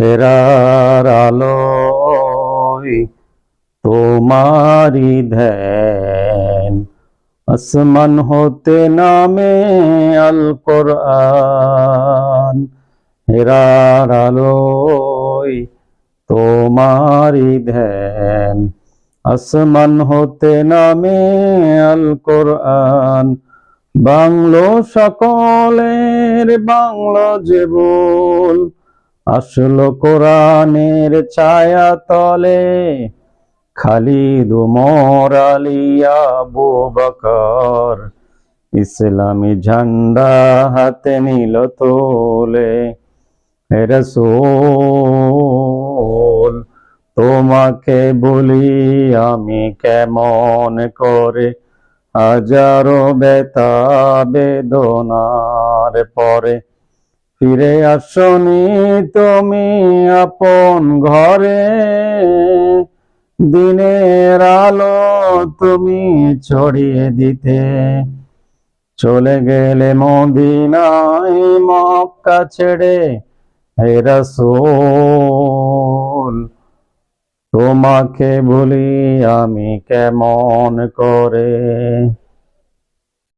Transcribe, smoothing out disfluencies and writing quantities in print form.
ফেরার আলোয় তোমারি ধ্যান, আসমান হতে নামে আল কোরআন। ফেরার আলোয় তোমারি ধ্যান, আসমান হতে নামে আল কোরআন। বাংলো সকলের বাংলো যে বল, আসলো কোরআনের ছায়া তলে। খালিদ ওমর আলী আবু বকর, ইসলামী ঝান্ডা হাতে নিল তোলে। হে রাসূল, তোমাকে বলি আমি কেমন করে, হাজারো ব্যথা বেদনার পরে। ফিরে আসনি তুমি আপন ঘরে, দিনের আলো তুমি ছড়িয়ে দিতে। চলে গেলে মদিনায় মক্কা ছেড়ে। হে রাসূল, তোমাকে ভুলি আমি কেমন করে।